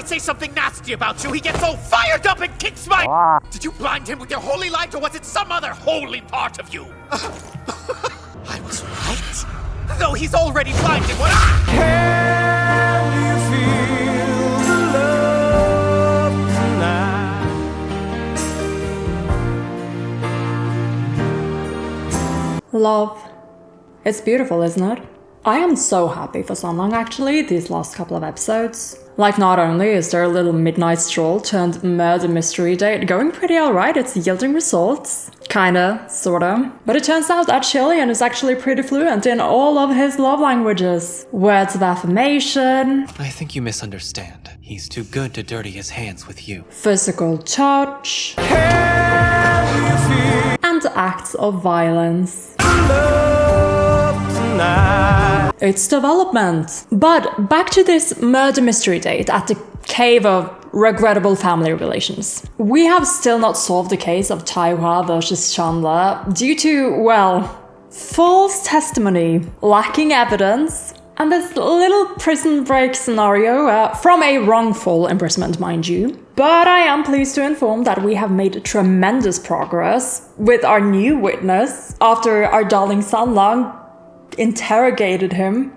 I say something nasty about you, he gets all fired up and kicks my... Did you blind him with your holy light, or was it some other holy part of you? I was right. Though he's already blinded, what I... Can you feel the love tonight? Love. It's beautiful, isn't it? I am so happy for Xianle actually, these last couple of episodes. Like, not only is their little midnight stroll turned murder mystery date going pretty alright, it's yielding results. Kinda, sorta. But it turns out that Xie Lian is actually pretty fluent in all of his love languages. Words of affirmation. I think you misunderstand. He's too good to dirty his hands with you. Physical touch. And acts of violence. It's development. But back to this murder mystery date at the cave of regrettable family relations. We have still not solved the case of Taihua versus Xianle due to, well, false testimony, lacking evidence, and this little prison break scenario from a wrongful imprisonment, mind you. But I am pleased to inform that we have made tremendous progress with our new witness after our darling Xianle interrogated him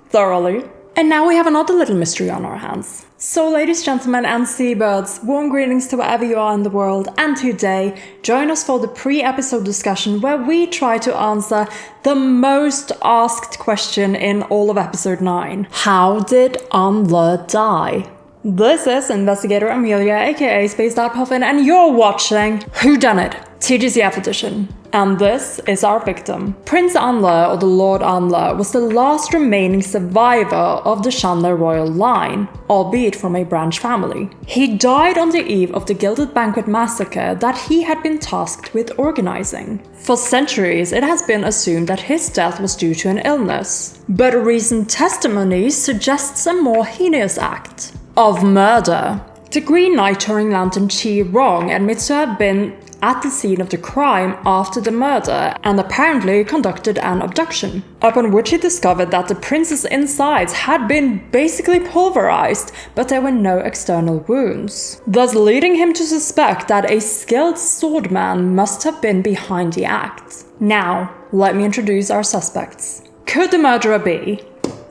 thoroughly. And now we have another little mystery on our hands. So ladies, gentlemen, and seabirds, warm greetings to wherever you are in the world, and today, join us for the pre-episode discussion where we try to answer the most asked question in all of episode 9. How did Xianle die? This is Investigator Amelia, aka Space.Puffin, and you're watching WHODUNNIT, TGCF edition. And this is our victim. Prince Xianle, or the Lord Xianle, was the last remaining survivor of the Xianle royal line, albeit from a branch family. He died on the eve of the Gilded Banquet massacre that he had been tasked with organizing. For centuries, it has been assumed that his death was due to an illness, but recent testimony suggests a more heinous act of murder. The Green Knight Touring Lantern Qi Rong admits to have been at the scene of the crime after the murder and apparently conducted an abduction, upon which he discovered that the prince's insides had been basically pulverized, but there were no external wounds, thus leading him to suspect that a skilled swordman must have been behind the act. Now, let me introduce our suspects. Could the murderer be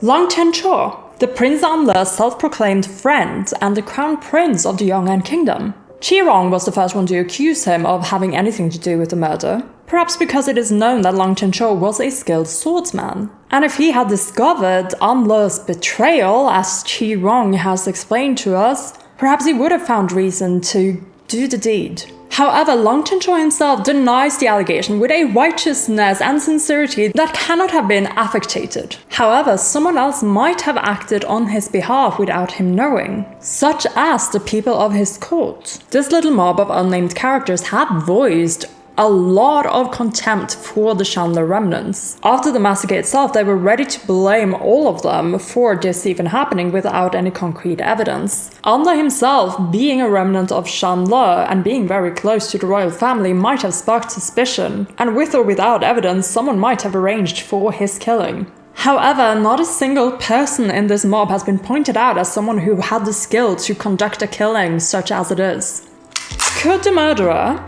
Long Chen-cho, the Prince Xianle's self-proclaimed friend and the crown prince of the Yong'an kingdom? Qi Rong was the first one to accuse him of having anything to do with the murder, perhaps because it is known that Long Chen-cho was a skilled swordsman. And if he had discovered Xianle's betrayal, as Qi Rong has explained to us, perhaps he would have found reason to do the deed. However, Long Chen-cho himself denies the allegation with a righteousness and sincerity that cannot have been affected. However, someone else might have acted on his behalf without him knowing, such as the people of his court. This little mob of unnamed characters have voiced a lot of contempt for the Xianle remnants. After the massacre itself, they were ready to blame all of them for this even happening without any concrete evidence. Xianle himself, being a remnant of Xianle and being very close to the royal family, might have sparked suspicion, and with or without evidence, someone might have arranged for his killing. However, not a single person in this mob has been pointed out as someone who had the skill to conduct a killing such as it is. Could the murderer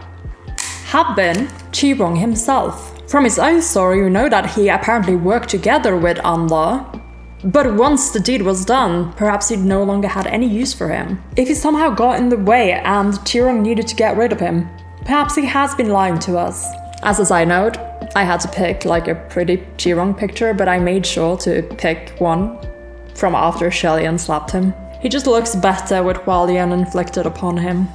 have been Qi Rong himself? From his own story, we know that he apparently worked together with Xianle, but once the deed was done, perhaps he no longer had any use for him. If he somehow got in the way and Qi Rong needed to get rid of him, perhaps he has been lying to us. As a side note, I had to pick like a pretty Qi Rong picture, but I made sure to pick one from after Xie Lian slapped him. He just looks better with Hualian inflicted upon him.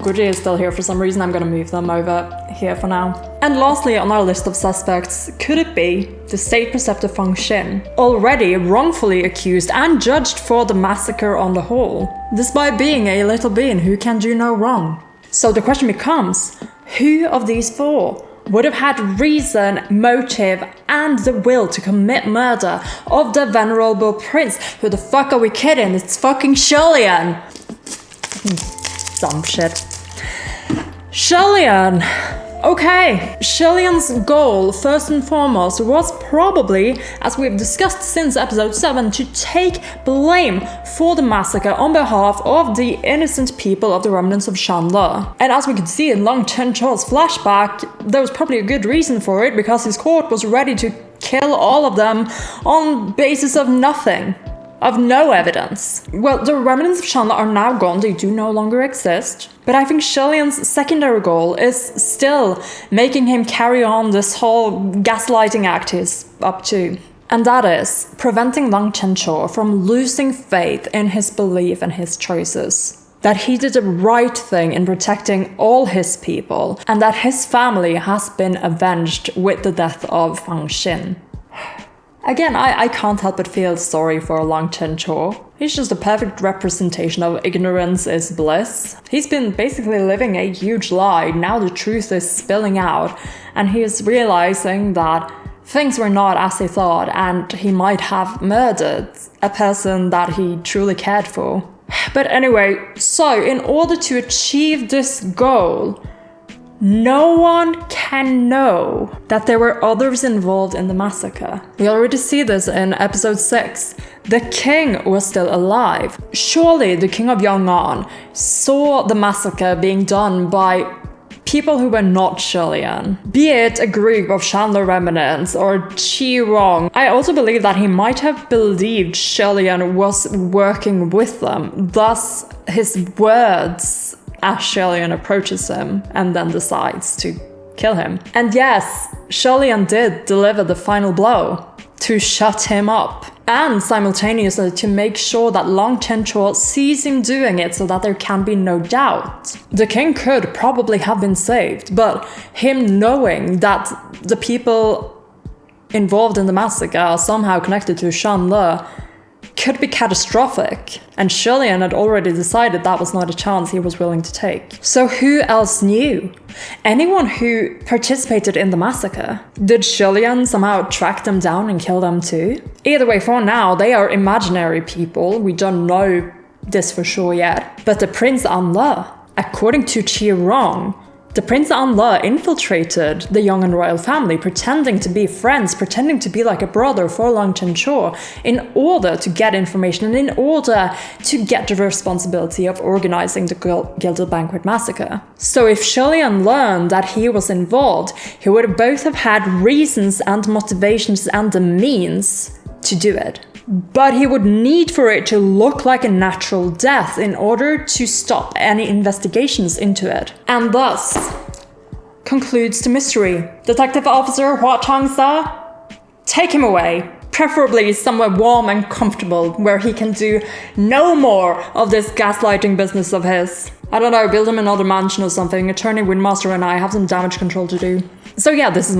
Guji is still here for some reason. I'm gonna move them over here for now. And lastly on our list of suspects, could it be the state preceptor Feng Xin, already wrongfully accused and judged for the massacre on the whole, despite being a little being who can do no wrong? So the question becomes, who of these four would have had reason, motive, and the will to commit murder of the venerable prince? Who the fuck are we kidding? It's fucking Xie Lian! Dumb shit. Xie Lian! Okay, Xie Lian's goal, first and foremost, was probably, as we've discussed since episode 7, to take blame for the massacre on behalf of the innocent people of the remnants of Xianle. And as we could see in Long Chencho's flashback, there was probably a good reason for it, because his court was ready to kill all of them on basis of nothing. Of no evidence. Well, the remnants of Xianle are now gone, they do no longer exist. But I think Xie Lian's secondary goal is still making him carry on this whole gaslighting act he's up to. And that is preventing Long Chencho from losing faith in his belief and his choices. That he did the right thing in protecting all his people, and that his family has been avenged with the death of Fang Xin. Again, I can't help but feel sorry for Long Chencho. He's just a perfect representation of ignorance is bliss. He's been basically living a huge lie, now the truth is spilling out, and he is realizing that things were not as he thought, and he might have murdered a person that he truly cared for. But anyway, so in order to achieve this goal, no one can know that there were others involved in the massacre. We already see this in episode 6. The king was still alive. Surely the king of Yong'an saw the massacre being done by people who were not Xie Lian, be it a group of Xianle remnants or Qi Rong. I also believe that he might have believed Xie Lian was working with them, thus his words as Xie Lian approaches him and then decides to kill him. And yes, Xie Lian did deliver the final blow to shut him up, and simultaneously to make sure that Long Chencho sees him doing it so that there can be no doubt. The king could probably have been saved, but him knowing that the people involved in the massacre are somehow connected to Xianle could be catastrophic, and Xie Lian had already decided that was not a chance he was willing to take. So who else knew? Anyone who participated in the massacre? Did Xie Lian somehow track them down and kill them too? Either way, for now, they are imaginary people. We don't know this for sure yet. But the Prince Anle, according to Qi Rong, the Prince Anle infiltrated the Yong'an royal family, pretending to be friends, pretending to be like a brother for Long Chencho, in order to get information and in order to get the responsibility of organizing the Gilded Banquet massacre. So if Xie Lian learned that he was involved, he would both have had reasons and motivations and the means to do it. But he would need for it to look like a natural death in order to stop any investigations into it. And thus concludes the mystery. Detective Officer Hua Changsa, take him away. Preferably somewhere warm and comfortable where he can do no more of this gaslighting business of his. I don't know, build him another mansion or something. Attorney Windmaster and I have some damage control to do. So yeah, this is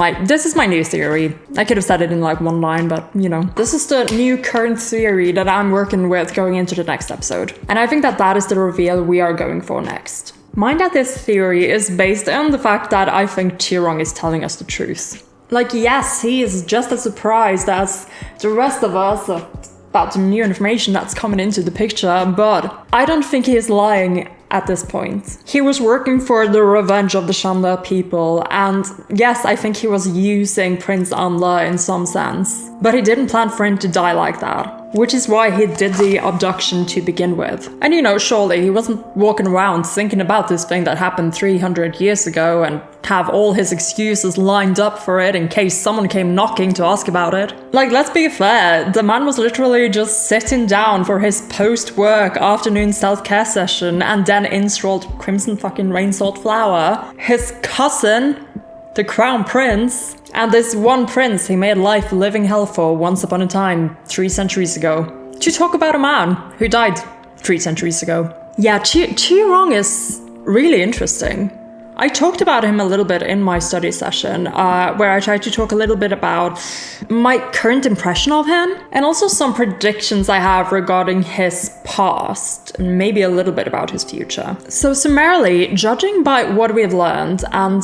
my new theory. I could have said it in like one line, but you know. This is the new current theory that I'm working with going into the next episode. And I think that that is the reveal we are going for next. Mind that this theory is based on the fact that I think Qi Rong is telling us the truth. Like, yes, he is just as surprised as the rest of us about the new information that's coming into the picture, but I don't think he is lying at this point. He was working for the revenge of the Xianle people, and yes, I think he was using Prince Anle in some sense, but he didn't plan for him to die like that, which is why he did the abduction to begin with. And you know, surely he wasn't walking around thinking about this thing that happened 300 years ago and have all his excuses lined up for it in case someone came knocking to ask about it. Like, let's be fair, the man was literally just sitting down for his post-work afternoon self-care session and then installed Crimson fucking Rainsalt Flower, his cousin, the Crown Prince, and this one prince he made life a living hell for once upon a time 3 centuries ago. To talk about a man who died 3 centuries ago. Yeah, Qi Rong is really interesting. I talked about him a little bit in my study session, where I tried to talk a little bit about my current impression of him, and also some predictions I have regarding his past, and maybe a little bit about his future. So summarily, judging by what we've learned and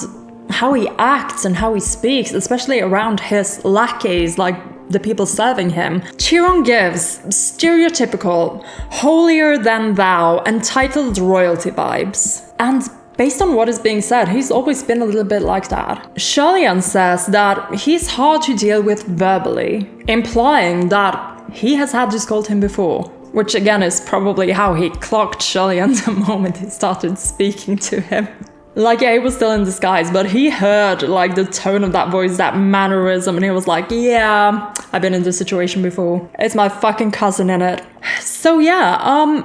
how he acts and how he speaks, especially around his lackeys, like the people serving him, Qi Rong gives stereotypical, holier-than-thou, entitled royalty vibes. And based on what is being said, he's always been a little bit like that. Xie Lian says that he's hard to deal with verbally, implying that he has had to scold him before, which again is probably how he clocked Xie Lian the moment he started speaking to him. Like, yeah, he was still in disguise, but he heard, like, the tone of that voice, that mannerism, and he was like, yeah, I've been in this situation before. It's my fucking cousin in it. So yeah,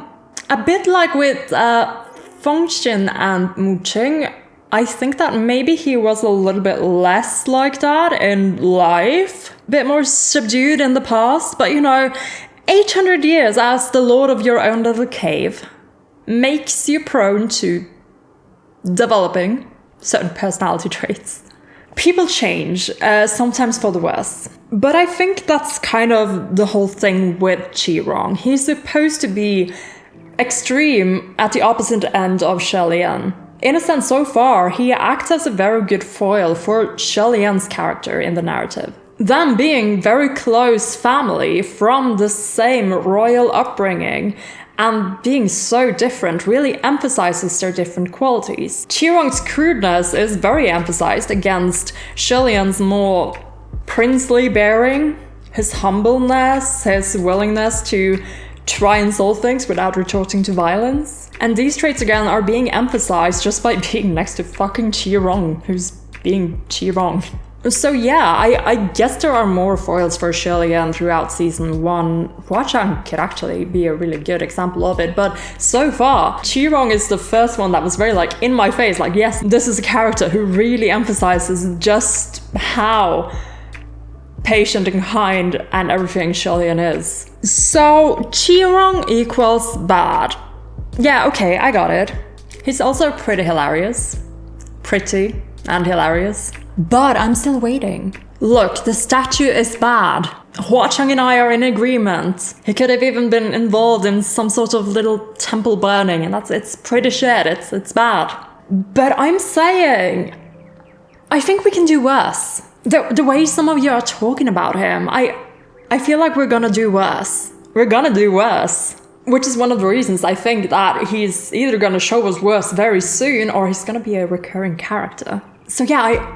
a bit like with Fengxian and Muqing, I think that maybe he was a little bit less like that in life. A bit more subdued in the past, but you know, 800 years as the lord of your own little cave makes you prone to developing certain personality traits. People change, sometimes for the worse. But I think that's kind of the whole thing with Qi Rong. He's supposed to be extreme at the opposite end of Xie Lian. In a sense, so far, he acts as a very good foil for Xie Lian's character in the narrative. Them being very close family from the same royal upbringing and being so different really emphasizes their different qualities. Qi Rong's crudeness is very emphasized against Xie Lian's more princely bearing, his humbleness, his willingness to try and solve things without resorting to violence. And these traits again are being emphasized just by being next to fucking Qi Rong, who's being Qi Rong. So yeah, I guess there are more foils for Xie Lian throughout season 1. Huachang could actually be a really good example of it, but so far, Qi Rong is the first one that was very like in my face, like yes, this is a character who really emphasizes just how patient and kind and everything Xie Lian is. So Qi Rong equals bad. Yeah, okay, I got it. He's also pretty hilarious. Pretty and hilarious. But I'm still waiting. Look, the statue is bad. Huachang and I are in agreement. He could have even been involved in some sort of little temple burning, and it's pretty shit, it's bad. But I'm saying, I think we can do worse. The way some of you are talking about him, I feel like we're gonna do worse. We're gonna do worse. Which is one of the reasons I think that he's either gonna show us worse very soon, or he's gonna be a recurring character. So yeah,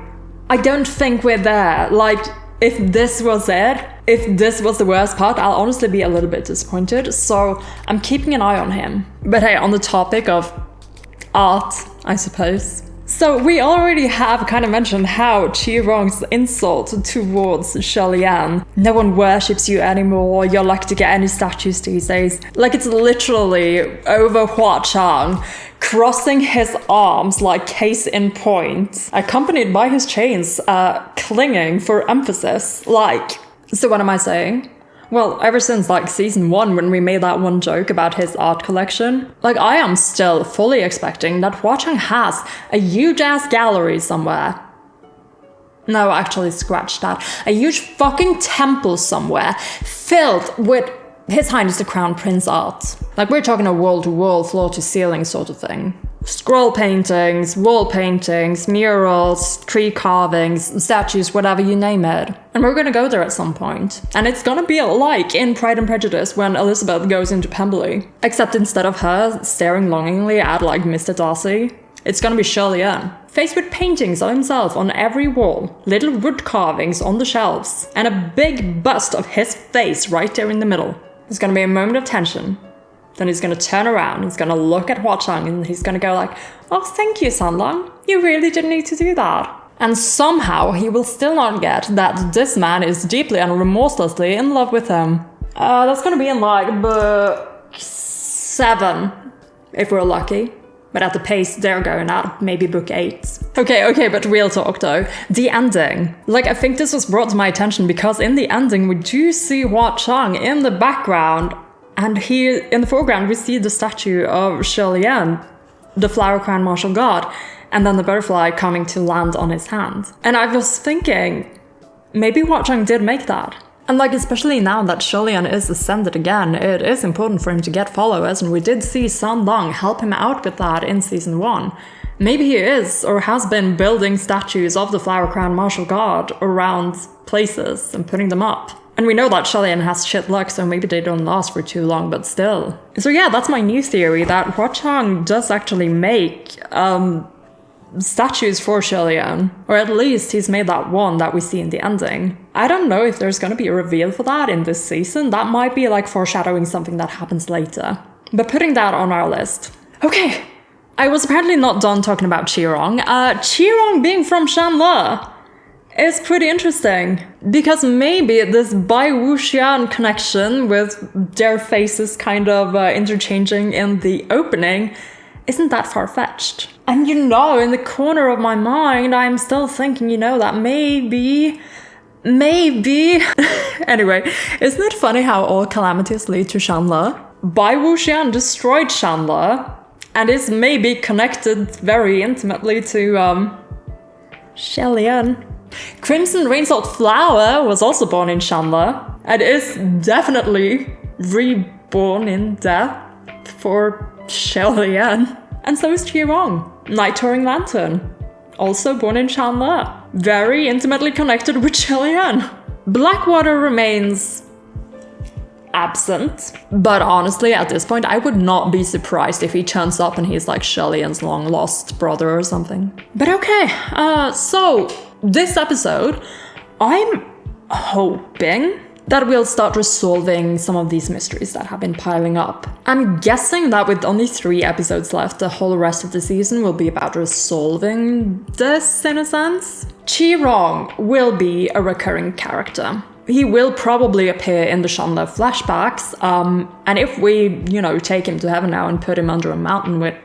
I don't think we're there. Like, if this was it, if this was the worst part, I'll honestly be a little bit disappointed. So I'm keeping an eye on him. But hey, on the topic of art, I suppose. So we already have kind of mentioned how Qi Rong's insult towards Xie Lian. No one worships you anymore, you're lucky to get any statues these days. Like, it's literally over Huachang crossing his arms like case in point, accompanied by his chains clinging for emphasis. Like, so what am I saying? Well, ever since like season 1 when we made that one joke about his art collection, like I am still fully expecting that Huachang has a huge ass gallery somewhere. No, actually scratch that. A huge fucking temple somewhere filled with His Highness the Crown Prince art. Like, we're talking a wall-to-wall, floor-to-ceiling sort of thing. Scroll paintings, wall paintings, murals, tree carvings, statues, whatever you name it. And we're gonna go there at some point. And it's gonna be like in Pride and Prejudice when Elizabeth goes into Pemberley. Except instead of her staring longingly at, like, Mr. Darcy, it's gonna be Xie Lian, faced with paintings of himself on every wall, little wood carvings on the shelves, and a big bust of his face right there in the middle. There's gonna be a moment of tension. Then he's gonna turn around, he's gonna look at Huachang, and he's gonna go like, oh, thank you, Sanlang. You really didn't need to do that. And somehow he will still not get that this man is deeply and remorselessly in love with him. That's gonna be in like book 7, if we're lucky. But at the pace they're going at, maybe book 8. Okay, but real talk though. The ending. Like, I think this was brought to my attention because in the ending we do see Huachang in the background, and here in the foreground we see the statue of Xie Lian, the flower crown martial god, and then the butterfly coming to land on his hand. And I was thinking, maybe Huachang did make that. And like, especially now that Xie Lian is ascended again, it is important for him to get followers, and we did see Sanlang help him out with that in season 1. Maybe he is, or has been, building statues of the flower crown martial god around places and putting them up. And we know that Xie Lian has shit luck, so maybe they don't last for too long, but still. So yeah, that's my new theory, that Huachang does actually make statues for Xie Lian. Or at least he's made that one that we see in the ending. I don't know if there's gonna be a reveal for that in this season. That might be like foreshadowing something that happens later. But putting that on our list. Okay, I was apparently not done talking about Qi Rong. Qi Rong being from Xianle is pretty interesting. Because maybe this Bai Wuxian connection with their faces kind of interchanging in the opening isn't that far-fetched. And you know, in the corner of my mind, I'm still thinking, you know, that maybe... Anyway, isn't it funny how all calamities lead to Xianle? Bai Wuxian destroyed Xianle, and is maybe connected very intimately to, Xie Lian. Crimson Rainsalt Flower was also born in Xianle, and is definitely reborn in death for Xie Lian. And so is Qi Rong, Night Touring Lantern, also born in Xianle, very intimately connected with Xie Lian. Blackwater remains absent, but honestly at this point I would not be surprised if he turns up and he's like Xie Lian's long lost brother or something. But okay, so this episode I'm hoping that we'll start resolving some of these mysteries that have been piling up. I'm guessing that with only 3 episodes left, the whole rest of the season will be about resolving this in a sense. Qi Rong will be a recurring character. He will probably appear in the Xianle flashbacks, and if we, you know, take him to heaven now and put him under a mountain with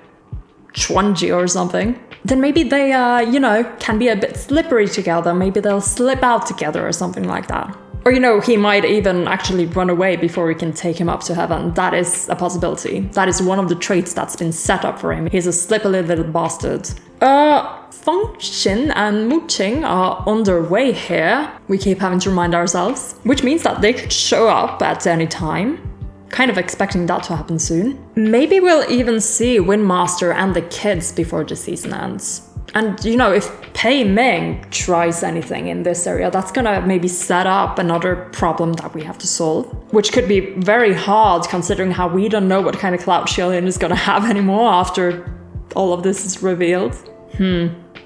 Chuanji or something, then maybe they, you know, can be a bit slippery together. Maybe they'll slip out together or something like that. Or, you know, he might even actually run away before we can take him up to heaven. That is a possibility. That is one of the traits that's been set up for him. He's a slippery little bastard. Feng Xin and Mu Qing are on their way here. We keep having to remind ourselves. Which means that they could show up at any time. Kind of expecting that to happen soon. Maybe we'll even see Windmaster and the kids before the season ends. And, you know, if Pei Ming tries anything in this area, that's gonna maybe set up another problem that we have to solve. Which could be very hard considering how we don't know what kind of clout Xie Lian is gonna have anymore after all of this is revealed.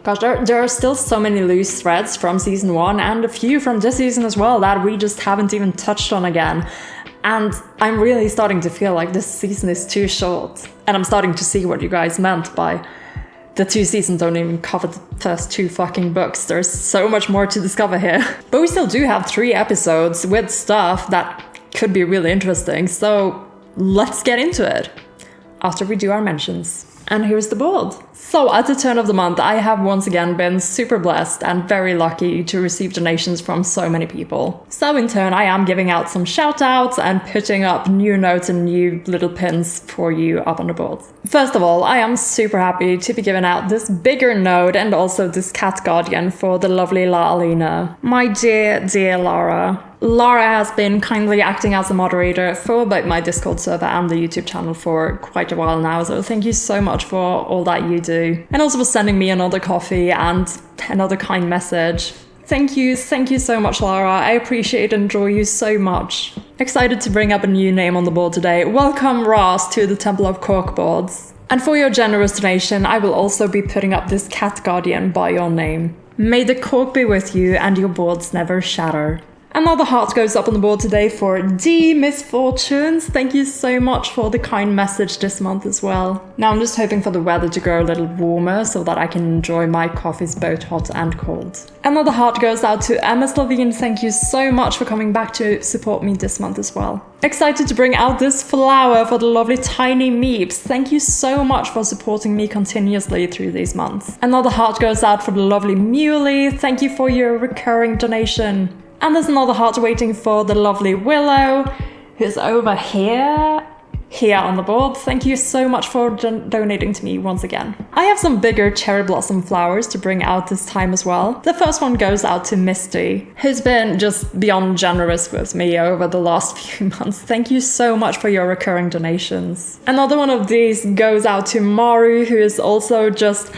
Gosh, there are still so many loose threads from season 1 and a few from this season as well that we just haven't even touched on again. And I'm really starting to feel like this season is too short. And I'm starting to see what you guys meant by the 2 seasons don't even cover the first 2 fucking books. There's so much more to discover here. But we still do have 3 episodes with stuff that could be really interesting. So let's get into it after we do our mentions. And here's the board. So at the turn of the month, I have once again been super blessed and very lucky to receive donations from so many people. So in turn, I am giving out some shout outs and putting up new notes and new little pins for you up on the board. First of all, I am super happy to be giving out this bigger note and also this cat guardian for the lovely La Alina. My dear, dear Lara. Lara has been kindly acting as a moderator for both my Discord server and the YouTube channel for quite a while now, so thank you so much for all that you do. And also for sending me another coffee and another kind message. Thank you so much, Lara. I appreciate and enjoy you so much. Excited to bring up a new name on the board today. Welcome, Ross, to the Temple of Corkboards. And for your generous donation, I will also be putting up this cat guardian by your name. May the cork be with you and your boards never shatter. Another heart goes up on the board today for D Misfortunes. Thank you so much for the kind message this month as well. Now I'm just hoping for the weather to go a little warmer so that I can enjoy my coffees both hot and cold. Another heart goes out to Emma Slovene. Thank you so much for coming back to support me this month as well. Excited to bring out this flower for the lovely Tiny Meeps. Thank you so much for supporting me continuously through these months. Another heart goes out for the lovely Muley. Thank you for your recurring donation. And there's another heart waiting for the lovely Willow, who's over here on the board. Thank you so much for donating to me once again. I have some bigger cherry blossom flowers to bring out this time as well. The first one goes out to Misty, who's been just beyond generous with me over the last few months. Thank you so much for your recurring donations. Another one of these goes out to Maru, who is also just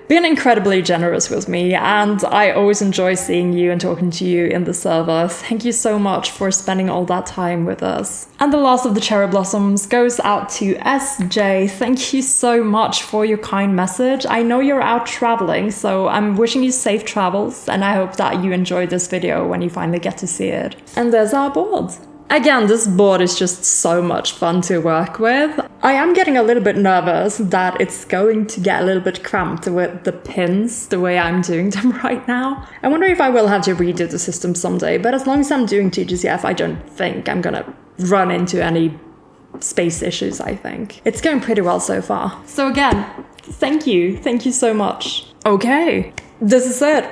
been incredibly generous with me, and I always enjoy seeing you and talking to you in the server. Thank you so much for spending all that time with us. And the last of the cherry blossoms goes out to SJ. Thank you so much for your kind message. I know you're out traveling, so I'm wishing you safe travels, and I hope that you enjoyed this video when you finally get to see it. And there's our board. Again, this board is just so much fun to work with. I am getting a little bit nervous that it's going to get a little bit cramped with the pins the way I'm doing them right now. I wonder if I will have to redo the system someday, but as long as I'm doing TGCF, I don't think I'm gonna run into any space issues, I think. It's going pretty well so far. So again, thank you so much. Okay, this is it.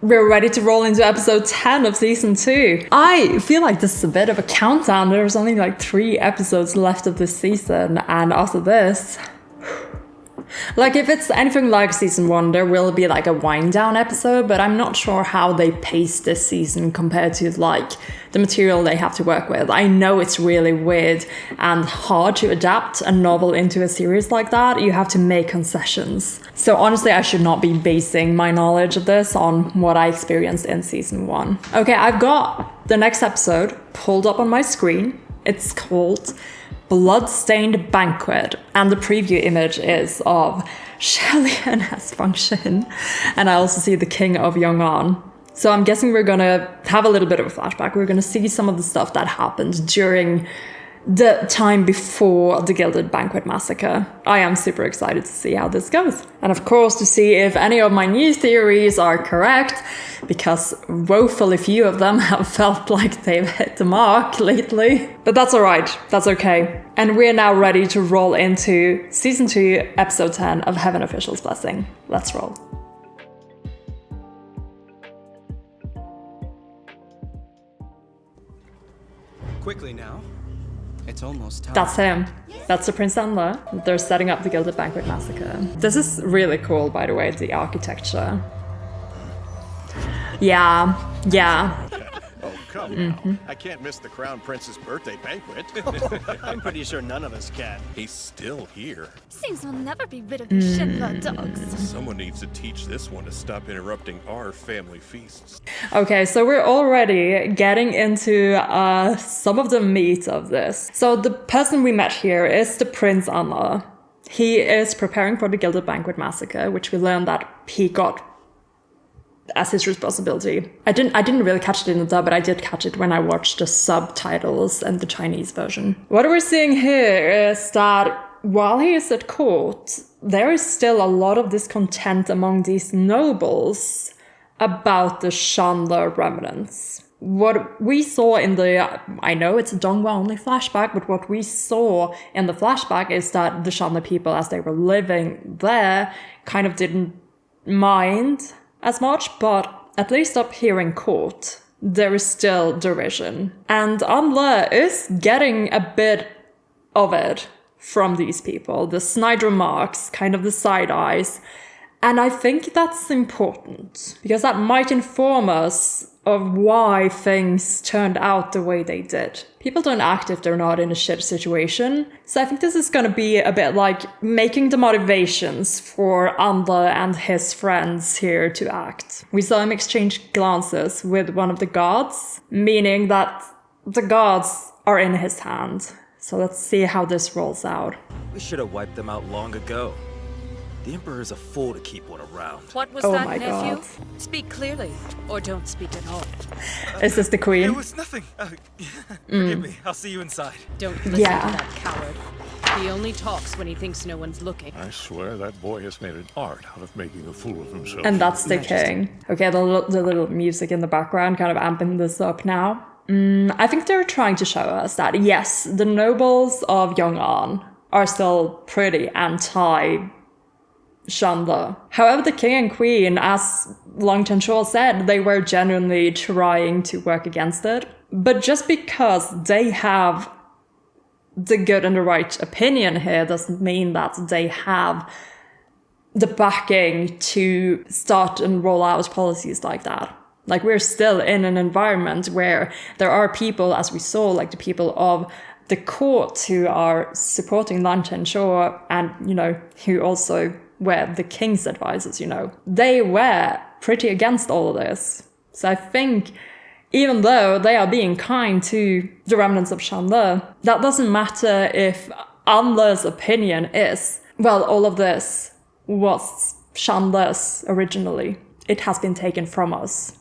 We're ready to roll into episode 10 of season 2. I feel like this is a bit of a countdown. There's only like 3 episodes left of this season, and after this... Like, if it's anything like season 1, there will be like a wind down episode, but I'm not sure how they pace this season compared to like the material they have to work with. I know it's really weird and hard to adapt a novel into a series like that. You have to make concessions. So honestly, I should not be basing my knowledge of this on what I experienced in season 1. Okay, I've got the next episode pulled up on my screen. It's called Bloodstained Banquet, and the preview image is of Xie Lian as Function, and I also see the King of Yong'an. So I'm guessing we're gonna have a little bit of a flashback. We're gonna see some of the stuff that happened during the time before the Gilded Banquet Massacre. I am super excited to see how this goes. And of course to see if any of my new theories are correct, because woefully few of them have felt like they've hit the mark lately. But that's alright, that's okay. And we're now ready to roll into Season 2, Episode 10 of Heaven Official's Blessing. Let's roll. Quickly now. It's almost time. That's him. That's the Prince Xianle. They're setting up the Gilded Banquet Massacre. This is really cool, by the way, the architecture. Yeah. Oh, come now. I can't miss the Crown Prince's birthday banquet. I'm pretty sure none of us can. He's still here. Seems we'll never be rid of these shitbird dogs. Someone needs to teach this one to stop interrupting our family feasts. Okay, so we're already getting into some of the meat of this. So the person we met here is the Prince Xianle. He is preparing for the Gilded Banquet Massacre, which we learned that he got as his responsibility. I didn't really catch it in the dub, but I did catch it when I watched the subtitles and the Chinese version. What we're seeing here is that while he is at court, there is still a lot of discontent among these nobles about the Xianle remnants. What we saw in the, I know it's a Donghua only flashback, but what we saw in the flashback is that the Xianle people, as they were living there, kind of didn't mind as much, but at least up here in court, there is still derision. And Xianle is getting a bit of it from these people. The snide remarks, kind of the side eyes. And I think that's important, because that might inform us of why things turned out the way they did. People don't act if they're not in a shit situation. So I think this is going to be a bit like making the motivations for Xianle and his friends here to act. We saw him exchange glances with one of the guards, meaning that the guards are in his hand. So let's see how this rolls out. We should have wiped them out long ago. The Emperor is a fool to keep one around. What was Oh that, my nephew? God. Speak clearly, or don't speak at all. Is this the queen? It was nothing. Forgive me. I'll see you inside. Don't listen Yeah. to that coward. He only talks when he thinks no one's looking. I swear that boy has made an art out of making a fool of himself. And that's the king. Okay, the little music in the background kind of amping this up now. I think they're trying to show us that, yes, the nobles of Yong'an are still pretty anti-Xianle. However, the king and queen, as Long Chen-Shou said, they were genuinely trying to work against it. But just because they have the good and the right opinion here doesn't mean that they have the backing to start and roll out policies like that. Like, we're still in an environment where there are people, as we saw, like the people of the court who are supporting Lan Chen-Shou and, you know, who also with the king's advisors, you know. They were pretty against all of this. So I think even though they are being kind to the remnants of Xianle, that doesn't matter if Anle's opinion is, well, all of this was Xianle's originally. It has been taken from us,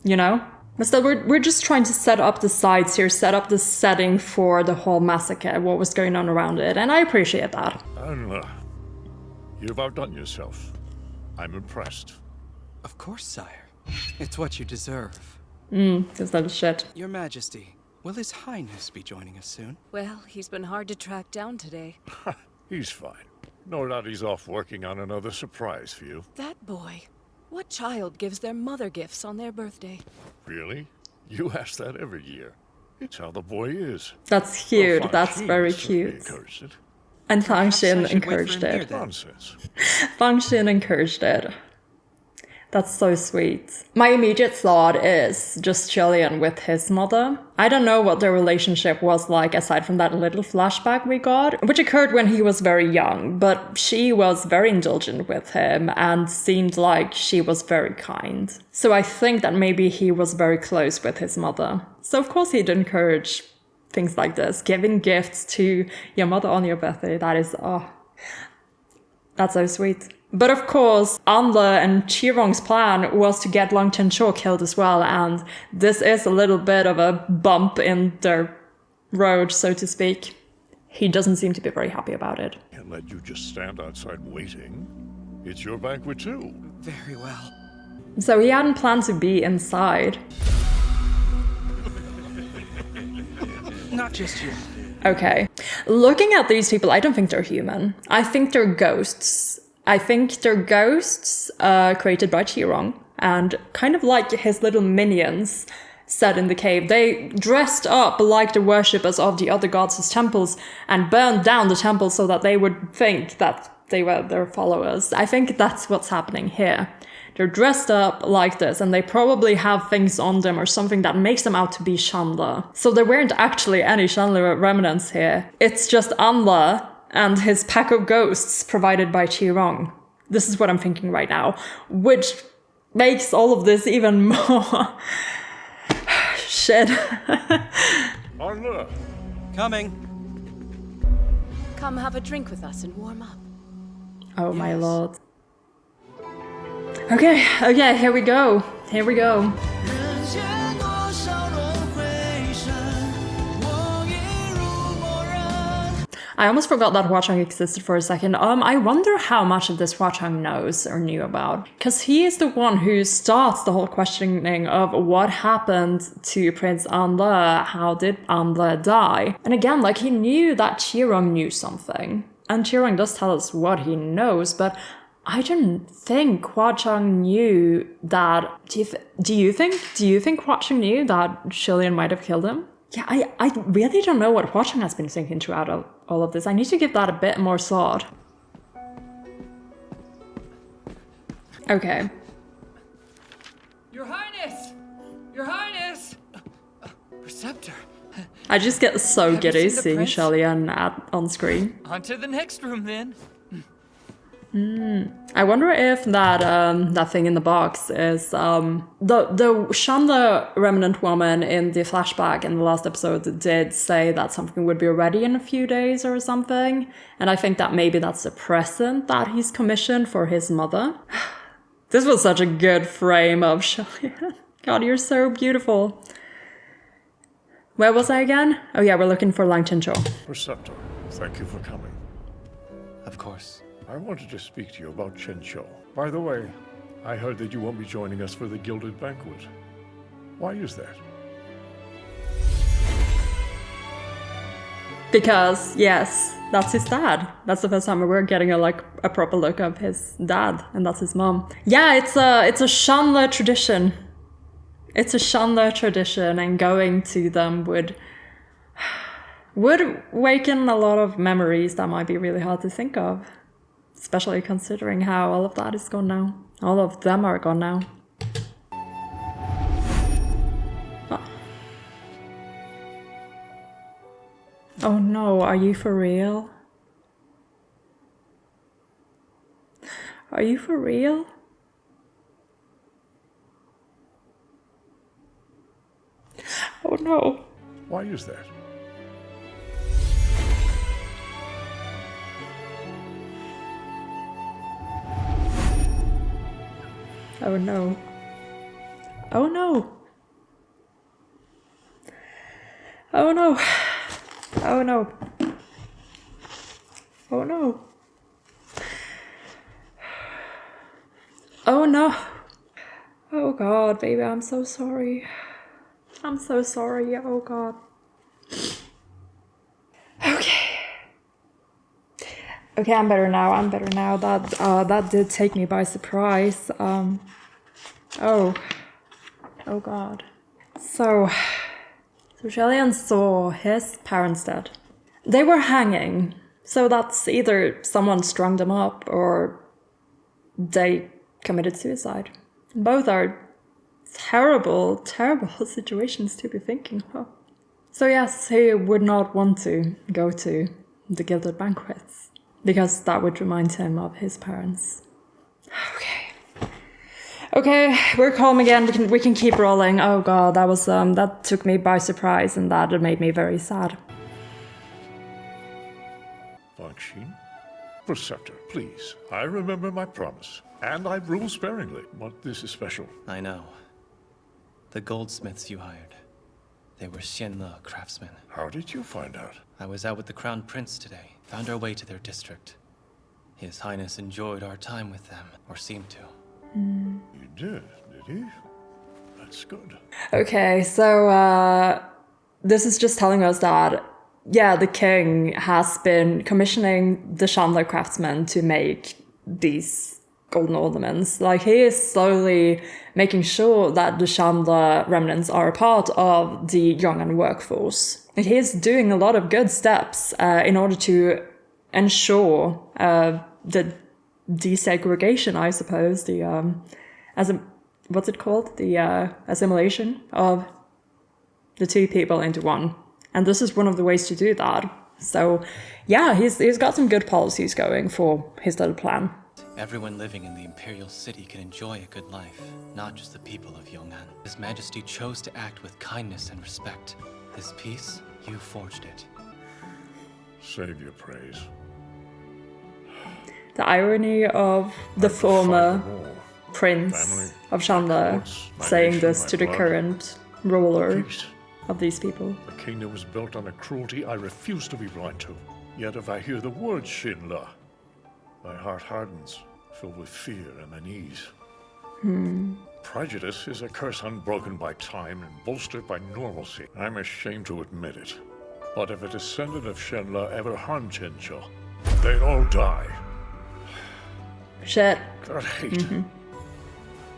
you know? But still, we're just trying to set up the sides here, set up the setting for the whole massacre, what was going on around it, and I appreciate that. Anla, you've outdone yourself. I'm impressed. Of course, sire. It's what you deserve. This little shit. Your Majesty, will His Highness be joining us soon? Well, he's been hard to track down today. He's fine. No doubt he's off working on another surprise for you. That boy. What child gives their mother gifts on their birthday? Really? You ask that every year. It's how the boy is. That's cute. Well, That's Fang very Xin certainly cute. encouraged it. And Fang Perhaps I Xin should wait for encouraged him here, it. then. Nonsense. Fang Xin encouraged it. That's so sweet. My immediate thought is just Xie Lian with his mother. I don't know what their relationship was like aside from that little flashback we got, which occurred when he was very young, but she was very indulgent with him and seemed like she was very kind. So I think that maybe he was very close with his mother. So of course he'd encourage things like this, giving gifts to your mother on your birthday. That is, oh, that's so sweet. But of course, Anle and Qi Rong's plan was to get Lang Qianqiu killed as well, and this is a little bit of a bump in their road, so to speak. He doesn't seem to be very happy about it. Can't let you just stand outside waiting. It's your banquet too. Very well. So he hadn't planned to be inside. Not just you. Okay. Looking at these people, I don't think they're human. I think they're ghosts. I think they're ghosts created by Qi Rong, and kind of like his little minions set in the cave. They dressed up like the worshippers of the other gods' temples and burned down the temple so that they would think that they were their followers. I think that's what's happening here. They're dressed up like this, and they probably have things on them or something that makes them out to be Xianle. So there weren't actually any Xianle remnants here. It's just Anle and his pack of ghosts provided by Qi Rong. This is what I'm thinking right now, which makes all of this even more shit. Anla! Coming. Come have a drink with us and warm up. Oh my lord. Okay, here we go. Here we go. I almost forgot that Huachang existed for a second. I wonder how much of this Huachang knows or knew about. Because he is the one who starts the whole questioning of what happened to Prince Anle, how did Anle die? And again, like, he knew that Qi Rong knew something. And Qi Rong does tell us what he knows, but I don't think Huachang knew that. Do you think Huachang knew that Xie Lian might have killed him? Yeah, I really don't know what Huachang has been thinking throughout all of this. I need to give that a bit more thought. Okay. Your Highness! Your Highness! Preceptor. I just get so Have you giddy seen the seeing prince? Xie Lian on screen. On to the next room, then. I wonder if that thing in the box is the Xianle remnant woman in the flashback in the last episode did say that something would be ready in a few days or something, and I think that maybe that's a present that he's commissioned for his mother. This was such a good frame of Xie Lian. God, you're so beautiful. Where was I again? Oh yeah, we're looking for Lang Qianqiu. Preceptor, thank you for coming. Of course. I wanted to speak to you about Qianqiu. By the way, I heard that you won't be joining us for the Gilded Banquet. Why is that? Because, yes, that's his dad. That's the first time we're getting a proper look of his dad, and that's his mom. Yeah, it's a Xianle tradition. It's a Xianle tradition, and going to them would waken a lot of memories that might be really hard to think of. Especially considering how all of that is gone now. All of them are gone now. Oh no, are you for real? Are you for real? Oh no. Why is that? Oh no. Oh no. Oh no. Oh no. Oh no. Oh no. Oh god, baby, I'm so sorry. I'm so sorry, oh god. Okay. Okay, I'm better now, that did take me by surprise. Oh god. So Xie Lian saw his parents dead. They were hanging, so that's either someone strung them up or they committed suicide. Both are terrible, terrible situations to be thinking of. So yes, he would not want to go to the gilded banquets because that would remind him of his parents. Okay, we're calm again. We can keep rolling. Oh god, that took me by surprise, and that made me very sad. Vanshin? Preceptor, please. I remember my promise, and I rule sparingly, but this is special. I know. The goldsmiths you hired. They were Xianle craftsmen. How did you find out? I was out with the Crown Prince today. Found our way to their district. His Highness enjoyed our time with them, or seemed to. He did he? That's good. Okay, so this is just telling us that, yeah, the king has been commissioning the Xianle craftsmen to make these golden ornaments. Like, he is slowly making sure that the Xianle remnants are a part of the Yong'an workforce. And he is doing a lot of good steps in order to ensure the desegregation, I suppose, the what's it called? The assimilation of the two people into one. And this is one of the ways to do that. So yeah, he's got some good policies going for his little plan. Everyone living in the Imperial City can enjoy a good life, not just the people of Yong'an. His Majesty chose to act with kindness and respect. This peace, you forged it. Save your praise. The irony of the former prince of Xianle saying this to the current ruler of these people. A kingdom was built on a cruelty I refuse to be blind to. Yet if I hear the word Xianle, my heart hardens, filled with fear and unease. Prejudice is a curse unbroken by time and bolstered by normalcy. I'm ashamed to admit it. But if a descendant of Xianle ever harmed Chencho, they'd all die. Shit. God hate.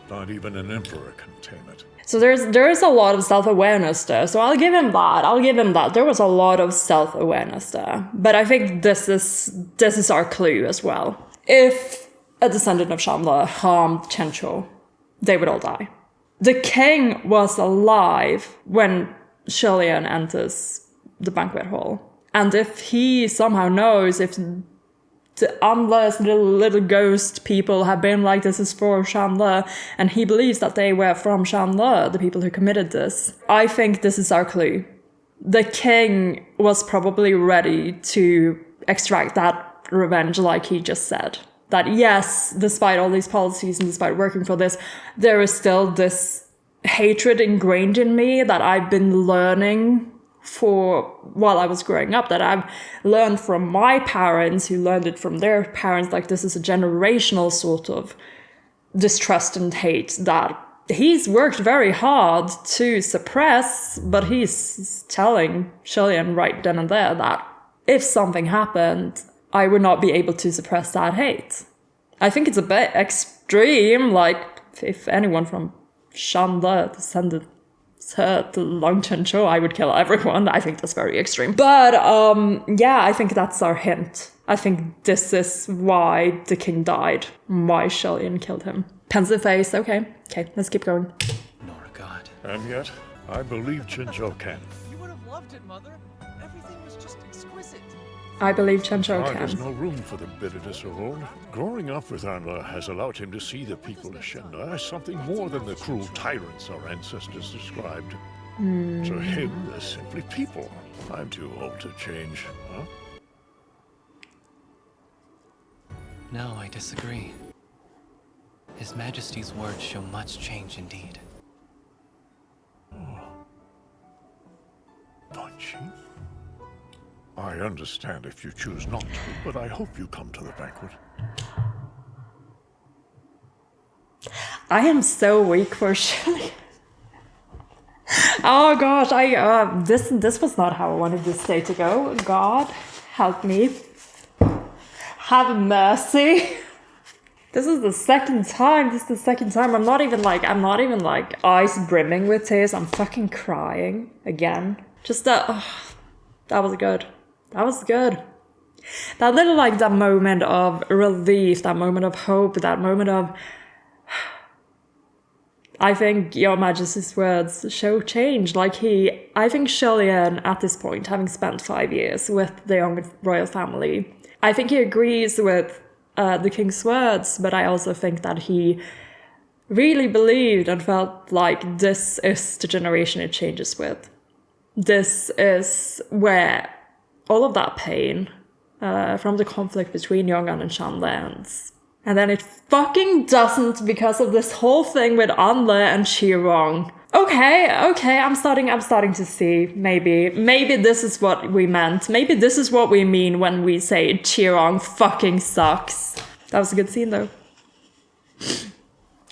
Not even an emperor can tame it. So there is a lot of self-awareness there. So I'll give him that. There was a lot of self-awareness there. But I think this is our clue as well. If a descendant of Xianle harmed Chencho, they would all die. The king was alive when Xie Lian enters the banquet hall. And if he somehow knows if the unless little ghost people have been like, this is for Xianle, and he believes that they were from Xianle, the people who committed this, I think this is our clue. The king was probably ready to extract that revenge, like he just said. That yes, despite all these policies and despite working for this, there is still this hatred ingrained in me that I've been learning while I was growing up, that I've learned from my parents who learned it from their parents. Like, this is a generational sort of distrust and hate that he's worked very hard to suppress, but he's telling Xie Lian right then and there that if something happened, I would not be able to suppress that hate. I think it's a bit extreme, like if anyone from Xianle descended to Long Chencho, I would kill everyone. I think that's very extreme. But yeah, I think that's our hint. I think this is why the king died, why Xie Lian killed him. Pensive face, okay, let's keep going. Nor God. And yet, I believe Chencho can. You would have loved it, Mother. Everything was just exquisite. I believe Chencho There's can. no room for the bitterness of old. Growing up with Anla has allowed him to see the people of Xianle as something more than the cruel tyrants our ancestors described. To him, they're simply people. I'm too old to change, huh? No, I disagree. His Majesty's words show much change indeed. Don't you? I understand if you choose not to, but I hope you come to the banquet. I am so weak for Xie. Oh gosh, this was not how I wanted this day to go. God, help me. Have mercy. This is the second time. I'm not even like eyes brimming with tears. I'm fucking crying again. Just that was good. That was good. That little that moment of relief, that moment of hope, that moment of I think Your Majesty's words show change. I think Xie Lian at this point, having spent 5 years with the young royal family, I think he agrees with the king's words, but I also think that he really believed and felt like this is the generation it changes with. This is where all of that pain from the conflict between Yongan and Xianle ends. And then it fucking doesn't because of this whole thing with Anle and Qi Rong. Okay, I'm starting to see. Maybe this is what we meant. Maybe this is what we mean when we say Qi Rong fucking sucks. That was a good scene though.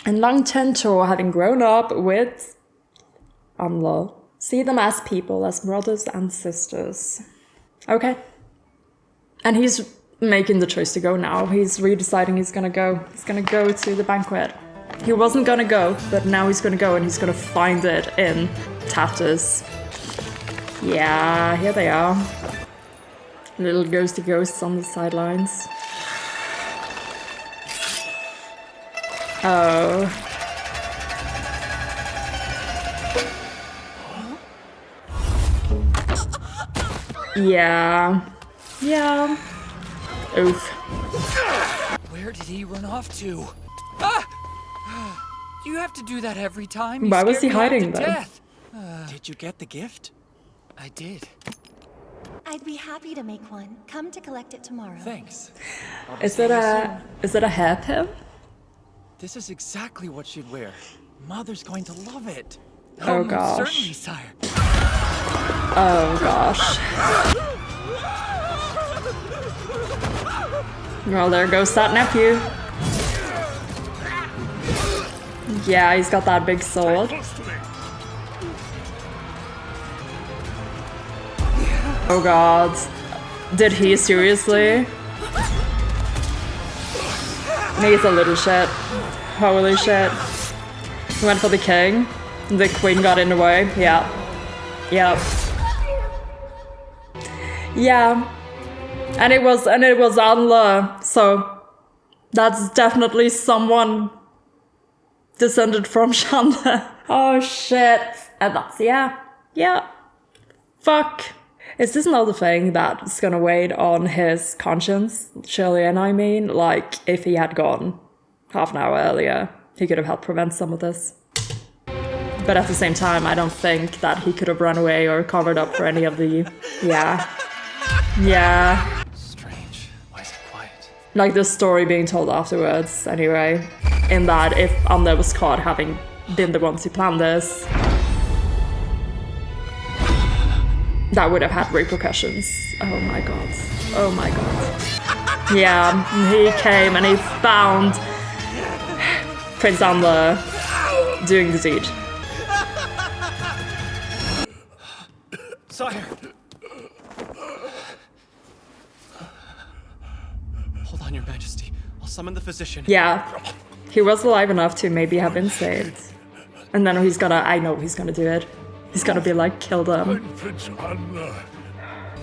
And Lang Chencho, having grown up with Anle, see them as people, as brothers and sisters. Okay. And he's making the choice to go now. He's redeciding he's gonna go. He's gonna go to the banquet. He wasn't gonna go, but now he's gonna go and he's gonna find it in tatters. Yeah, here they are. Little ghosty ghosts on the sidelines. Oh. Yeah. Yeah. Oof. Where did he run off to? Ah! You have to do that every time. You Why was he scared me hiding half to then? death. Did you get the gift? I did. I'd be happy to make one. Come to collect it tomorrow. Thanks. Is it a hairpin? This is exactly what she'd wear. Mother's going to love it. Oh most gosh. Certainly, sire. Oh gosh. Well, there goes that nephew. Yeah, he's got that big sword. Oh god. Did he seriously? He's a little shit. Holy shit. He went for the king. The queen got in the way. Yeah. Yep. Yeah. And it was Anle, so that's definitely someone descended from Xianle. Oh shit. And that's, yeah. Fuck. Is this another thing that's gonna weigh on his conscience? Xie Lian, I mean, like, if he had gone half an hour earlier, he could have helped prevent some of this. But at the same time, I don't think that he could have run away or covered up for any of the... Yeah. Strange. Why is it quiet? Like the story being told afterwards, anyway. In that, if Anle was caught having been the ones who planned this, that would have had repercussions. Oh my god. Oh my god. Yeah, he came and he found Prince Anle doing the deed. Sire! Hold on, Your Majesty. I'll summon the physician. Yeah, he was alive enough to maybe have been saved. And then he's gonna, I know he's gonna do it. He's gonna be like, kill them. Prince Anla,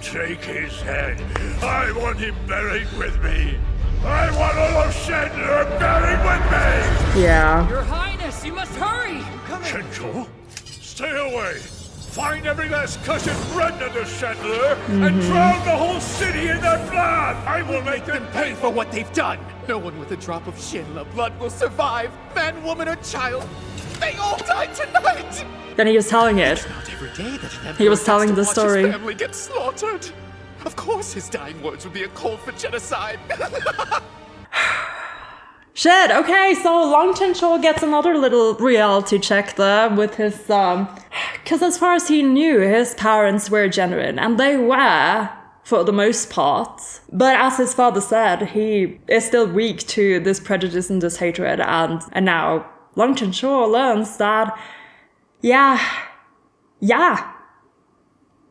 take his head. I want him buried with me. I want all of Xianle buried with me. Yeah. Your Highness, you must hurry! Chencho, stay away. Find every last cussed friend of the Xianle and drown the whole city in their blood! I will make them Pay for what they've done. No one with a drop of Xianle blood will survive. Man, woman, or child. They all die tonight. Then he was telling it. Not every day that an He was emperor telling gets to the watch story. His family get slaughtered. Of course, his dying words would be a call for genocide. Shit, okay, so Long Chencho gets another little reality check there with his, because as far as he knew, his parents were genuine, and they were, for the most part. But as his father said, he is still weak to this prejudice and this hatred, and now Long Chencho learns that,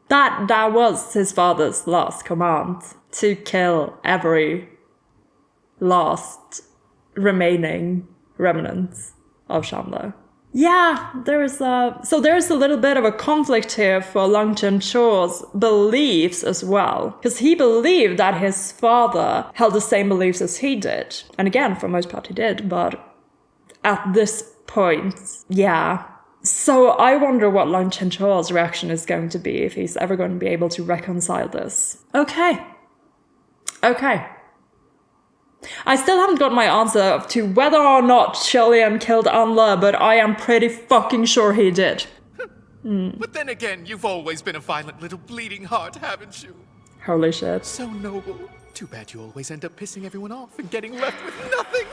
that was his father's last command, to kill every last remaining remnants of Xianle. Yeah, there's a little bit of a conflict here for Long Chencho's beliefs as well. Because he believed that his father held the same beliefs as he did. And again, for most part he did, but at this point, yeah. So I wonder what Long Chencho's reaction is going to be, if he's ever going to be able to reconcile this. Okay. I still haven't got my answer to whether or not Xie Lian killed Anle, but I am pretty fucking sure he did. But then again, you've always been a violent little bleeding heart, haven't you? Holy shit. So noble. Too bad you always end up pissing everyone off and getting left with nothing.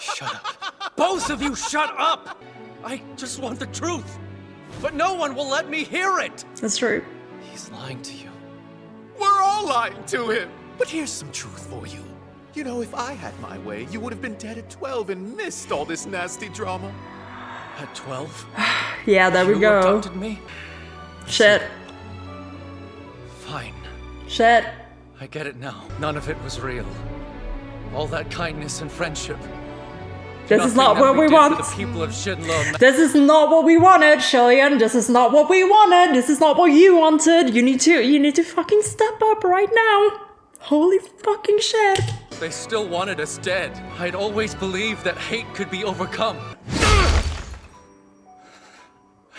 Shut up. Both of you shut up! I just want the truth. But no one will let me hear it! That's true. He's lying to you. We're all lying to him. But here's some truth for you. You know, if I had my way, you would have been dead at 12 and missed all this nasty drama. At 12? Yeah, there we You go. abducted me? Shit. Fine. Shit. I get it now. None of it was real. All that kindness and friendship. This is not what we did want. for the people of Xianle. This is not what we wanted, Xie Lian. This is not what we wanted. This is not what you wanted. You need to fucking step up right now. Holy fucking shit. They still wanted us dead. I'd always believed that hate could be overcome.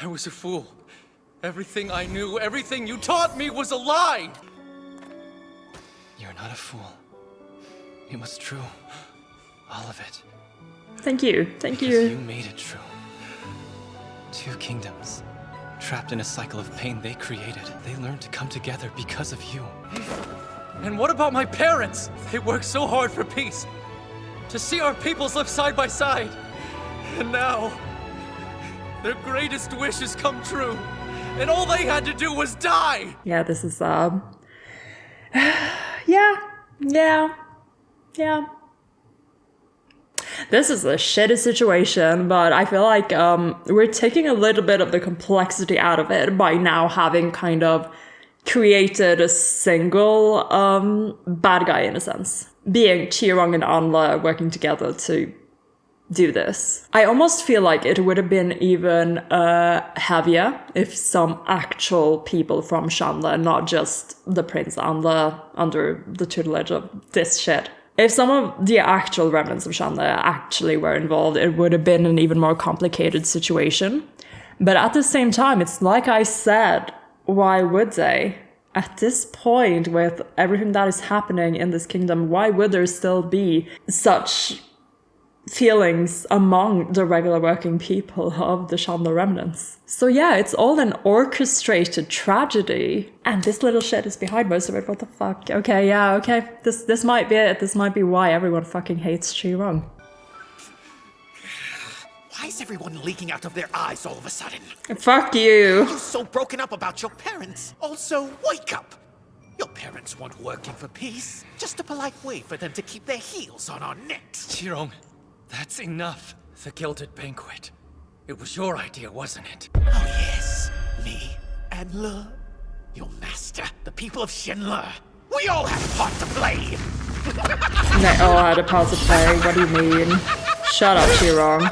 I was a fool. Everything I knew, everything you taught me was a lie! You're not a fool. It was true. All of it. Thank you. Thank Because you. you made it true. 2 kingdoms. Trapped in a cycle of pain they created. They learned to come together because of you. And what about my parents? They worked so hard for peace. To see our peoples live side by side. And now, their greatest wishes come true. And all they had to do was die! Yeah, this is, Yeah. This is a shitty situation, but I feel like we're taking a little bit of the complexity out of it by now having kind of created a single bad guy in a sense. Being Qi Rong and Anle working together to do this. I almost feel like it would have been even heavier if some actual people from Xianle, not just the Prince Anle under the tutelage of this shit. If some of the actual remnants of Xianle actually were involved, it would have been an even more complicated situation. But at the same time, it's like I said, why would they? At this point, with everything that is happening in this kingdom, why would there still be such feelings among the regular working people of the Xianle remnants? So yeah, it's all an orchestrated tragedy, and this little shit is behind most of it. What the fuck? Okay, yeah, okay. This might be it. This might be why everyone fucking hates Qi Rong. Why is everyone leaking out of their eyes all of a sudden? Fuck you. You're so broken up about your parents. Also, wake up. Your parents weren't working for peace. Just a polite way for them to keep their heels on our necks. Qi Rong, that's enough. The gilded banquet. It was your idea, wasn't it? Oh yes, me and Le, your master, the people of Xianle. We all have a part to play. They all had a part to play. What do you mean? Shut up, Qi Rong.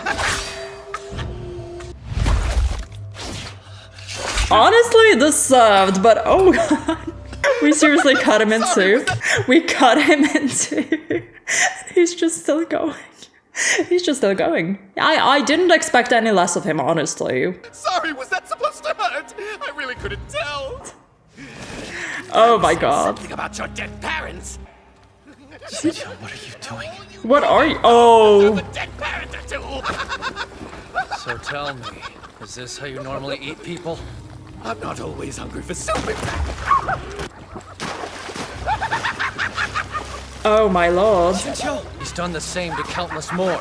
Honestly, this served, but oh god. We seriously cut him in two. We cut him in two. He's just still going. He's just still going. I didn't expect any less of him, honestly. Sorry, was that supposed to couldn't tell. Oh my god. Something about your dead parents. Xianle, what are you doing? What are you? Oh. A dead parent or two. So tell me, is this how you normally eat people? I'm not always hungry for soup. Oh my lord. He's done the same to countless more.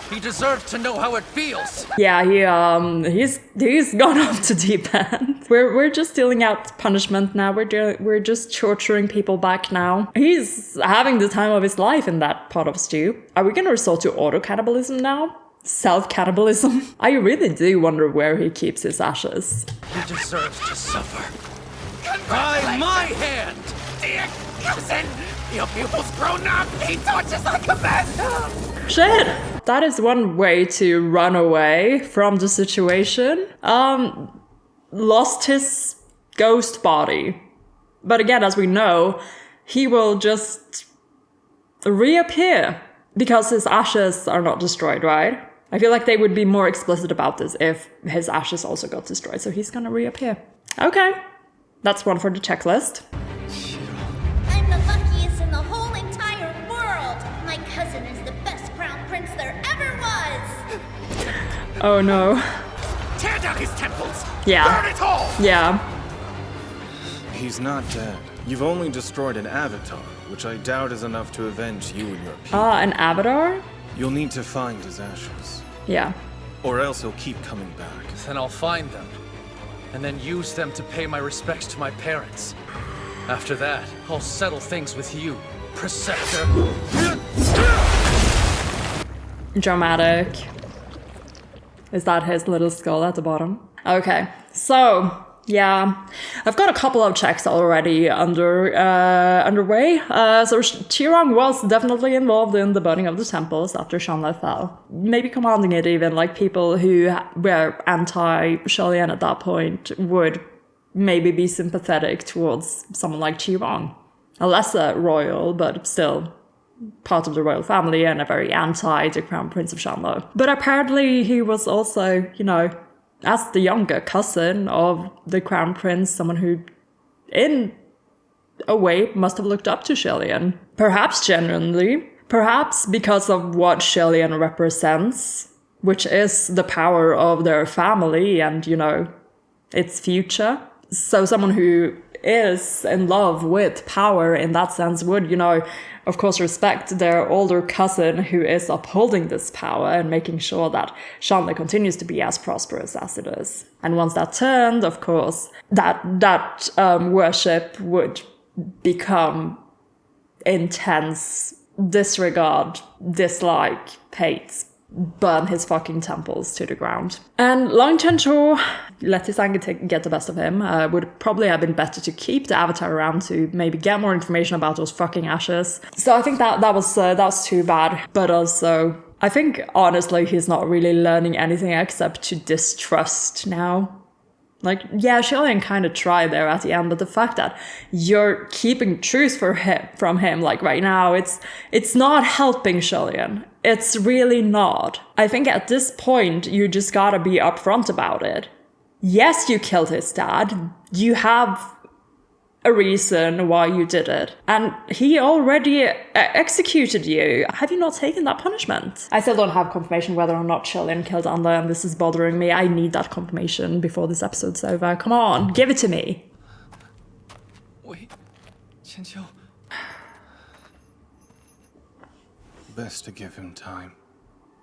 He deserves to know how it feels. Yeah, he's gone off to deep end. We're just dealing out punishment now. We're just torturing people back now. He's having the time of his life in that pot of stew. Are we gonna resort to auto-cannibalism now? Self-cannibalism? I really do wonder where he keeps his ashes. He deserves to suffer. By my hand! Dear cousin, your pupil's grown up. He tortures like a master. Shit! That is one way to run away from the situation. Lost his ghost body. But again, as we know, he will just reappear because his ashes are not destroyed, right? I feel like they would be more explicit about this if his ashes also got destroyed, so he's gonna reappear. Okay, that's one for the checklist. I'm the luckiest in the whole entire world. My cousin is the best crown prince there ever was. Oh no. Tear down his temples. Yeah. Burn it all. Yeah. He's not dead. You've only destroyed an avatar, which I doubt is enough to avenge you and your people. An avatar? You'll need to find his ashes. Yeah. Or else he'll keep coming back. Then I'll find them, and then use them to pay my respects to my parents. After that, I'll settle things with you, Preceptor. Dramatic. Is that his little skull at the bottom? Okay, so yeah, I've got a couple of checks already underway. So Qi Rong was definitely involved in the burning of the temples after Xianle fell. Maybe commanding it even, like people who were anti-Xie Lian at that point would maybe be sympathetic towards someone like Qi Rong. A lesser royal, but still part of the royal family and a very anti the crown prince of Xianle. But apparently he was also, you know, as the younger cousin of the crown prince, someone who, in a way, must have looked up to Xie Lian. Perhaps genuinely, perhaps because of what Xie Lian represents, which is the power of their family and, you know, its future. So someone who is in love with power in that sense would, you know, of course respect their older cousin who is upholding this power and making sure that Xianle continues to be as prosperous as it is. And once that turned, of course, that worship would become intense disregard, dislike, hate, burn his fucking temples to the ground. And Long Chen-cho let his anger get the best of him. Would probably have been better to keep the avatar around to maybe get more information about those fucking ashes. So I think that was too bad. But also, I think honestly he's not really learning anything except to distrust now. Like, yeah, Xie Lian kind of tried there at the end, but the fact that you're keeping truth from him, like right now, it's not helping Xie Lian. It's really not. I think at this point, you just gotta be upfront about it. Yes, you killed his dad. You have a reason why you did it. And he already executed you. Have you not taken that punishment? I still don't have confirmation whether or not Xie Lian killed Alta, and this is bothering me. I need that confirmation before this episode's over. Come on, give it to me. Wait, Qianqiu. Best to give him time.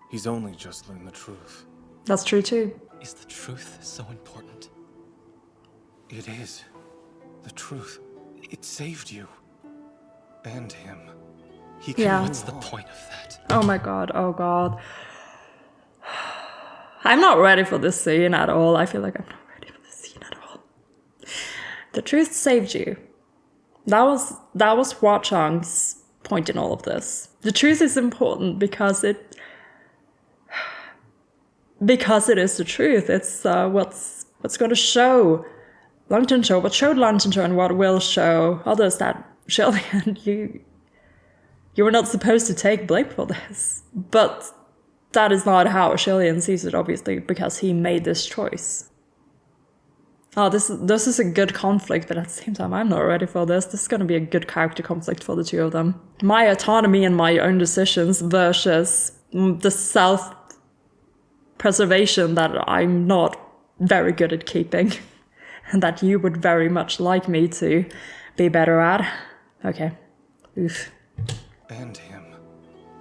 He's only just learned the truth. That's true too. Is the truth so important? It is. The truth. It saved you. And him. He can. Yeah. What's the point of that? Oh my god, oh god. I'm not ready for this scene at all. I feel like I'm not ready for this scene at all. The truth saved you. That was Hua Chang's point in all of this. The truth is important because it is the truth. It's what's going to show Long Chen-cho, what showed Long Chen-cho and what will show others that Xie Lian, you were not supposed to take blame for this. But that is not how Xie Lian sees it, obviously, because he made this choice. Oh, this is a good conflict, but at the same time, I'm not ready for this. This is going to be a good character conflict for the two of them. My autonomy and my own decisions versus the self-preservation that I'm not very good at keeping. And that you would very much like me to be better at. Okay. Oof. And him.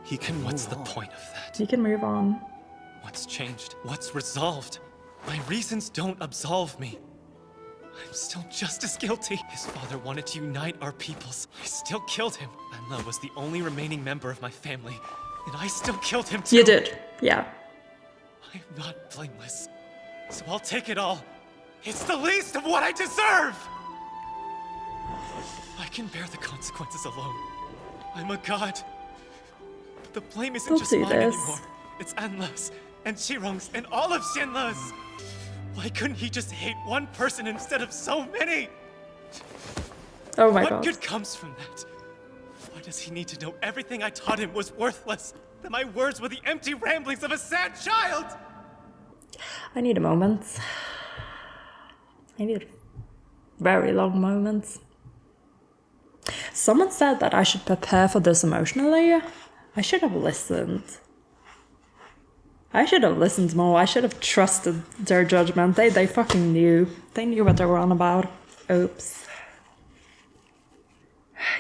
He can. What's the point of that? He can move on. What's changed? What's resolved? My reasons don't absolve me. I'm still just as guilty. His father wanted to unite our peoples. I still killed him. Anla was the only remaining member of my family, and I still killed him too. You did, yeah. I'm not blameless, so I'll take it all. It's the least of what I deserve! I can bear the consequences alone. I'm a god. But the blame isn't just mine anymore. It's Anla's, and Qi Rong's, and all of Xianle's. Why couldn't he just hate one person instead of so many? Oh my god. What good comes from that? Why does he need to know everything I taught him was worthless? That my words were the empty ramblings of a sad child? I need a moment. I need very long moments. Someone said that I should prepare for this emotionally. I should have listened. I should have listened more. I should have trusted their judgment. They fucking knew. They knew what they were on about. Oops.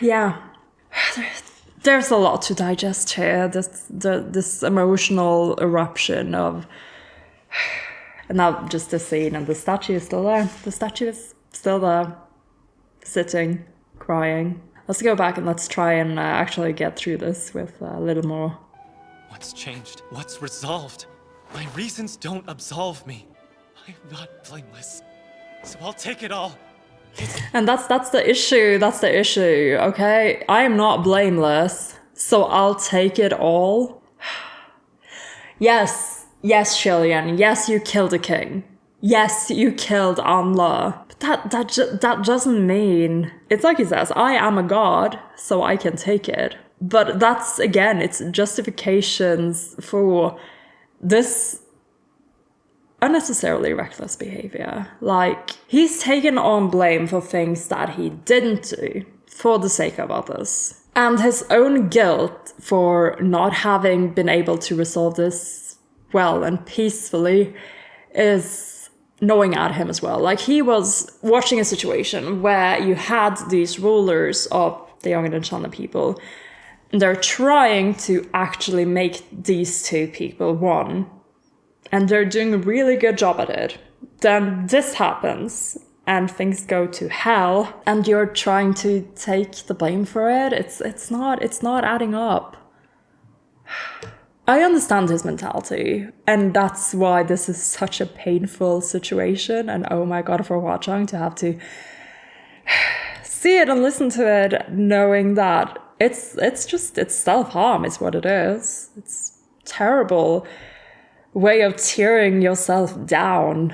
Yeah. There's a lot to digest here. This emotional eruption of... And now just the scene, and the statue is still there. The statue is still there. Sitting, crying. Let's go back and let's try and actually get through this with a little more. What's changed? What's resolved? My reasons don't absolve me. I'm not blameless, so I'll take it all. And that's the issue. That's the issue. Okay, I am not blameless, so I'll take it all. Yes, Xie Lian. Yes, you killed a king. Yes, you killed Anla. But that doesn't mean... It's like he says, I am a god, so I can take it. But that's, again, it's justifications for this unnecessarily reckless behavior. Like, he's taken on blame for things that he didn't do for the sake of others. And his own guilt for not having been able to resolve this well and peacefully is gnawing at him as well. Like, he was watching a situation where you had these rulers of the Yongan and Xianle people. They're trying to actually make these two people one. And they're doing a really good job at it. Then this happens and things go to hell and you're trying to take the blame for it. It's not adding up. I understand his mentality, and that's why this is such a painful situation, and oh my god, for Hua Chang to have to see it and listen to it, knowing that it's self-harm is what it is. It's terrible way of tearing yourself down,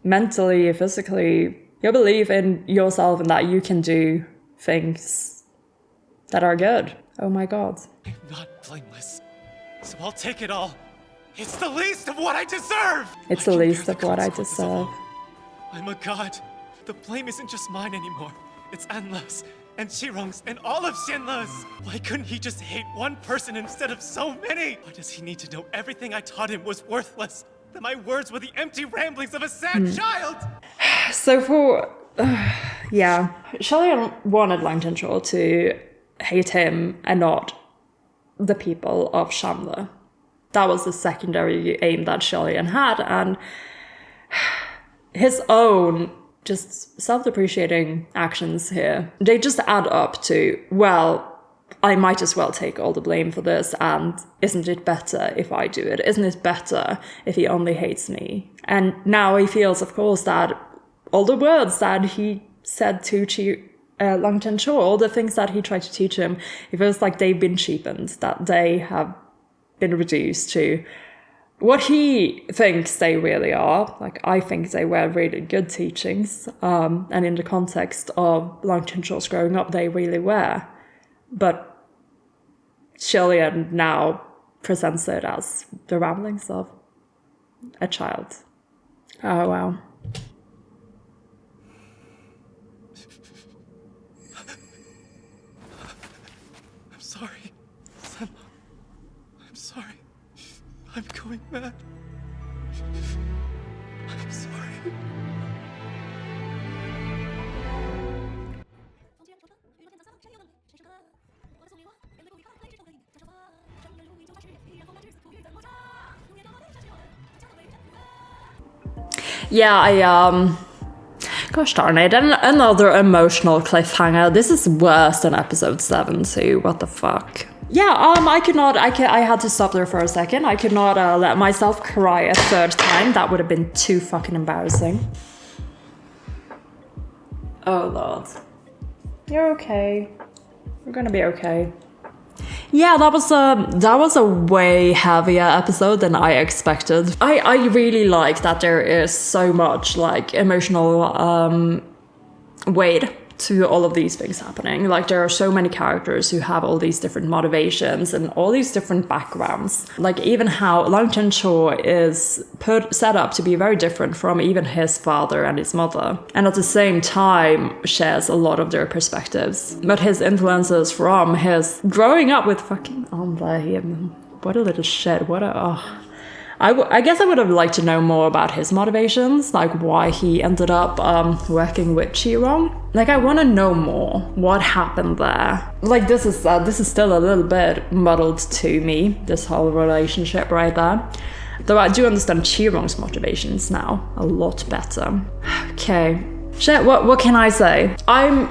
mentally, physically. You believe in yourself and that you can do things that are good. Oh my god. I'm not blameless, so I'll take it all. It's the least of what I deserve! It's the least of what I deserve. I'm a god. The blame isn't just mine anymore. It's Anla's, and Qi Rong's, and all of Xianle's. Why couldn't he just hate one person instead of so many? Why does he need to know everything I taught him was worthless? That my words were the empty ramblings of a sad child? So for... yeah. Xie Lian wanted Lang Zhenchuo to hate him and not the people of Xianle. That was the secondary aim that Xie Lian had, and his own just self-depreciating actions here, they just add up to, well, I might as well take all the blame for this, and isn't it better if I do it? Isn't it better if he only hates me? And now he feels, of course, that all the words that he said to Lang Zhenchuo, all the things that he tried to teach him, it feels like they've been cheapened, that they have been reduced to what he thinks they really are. Like, I think they were really good teachings, and in the context of Lang Zhenchuo's growing up, they really were. But Xie Lian now presents it as the ramblings of a child. Oh, wow. sorry. Xianle. I'm sorry. I'm going mad. I'm sorry. Yeah, gosh darn it, and another emotional cliffhanger. This is worse than episode 7 too, what the fuck. Yeah, I had to stop there for a second. I could not let myself cry a third time. That would have been too fucking embarrassing. Oh lord. You're okay. We're gonna be okay. Yeah, that was a way heavier episode than I expected. I really like that there is so much like emotional weight to all of these things happening. Like there are so many characters who have all these different motivations and all these different backgrounds. Like even how Lang Chen-cho is set up to be very different from even his father and his mother. And at the same time shares a lot of their perspectives. But his influences from his growing up with fucking Amelie. What a little shit. What a... Oh. I guess I would have liked to know more about his motivations, like why he ended up working with Qi Rong. Like I want to know more. What happened there? Like this is still a little bit muddled to me. This whole relationship right there. Though I do understand Qi Rong's motivations now a lot better. Okay, shit. What can I say? I'm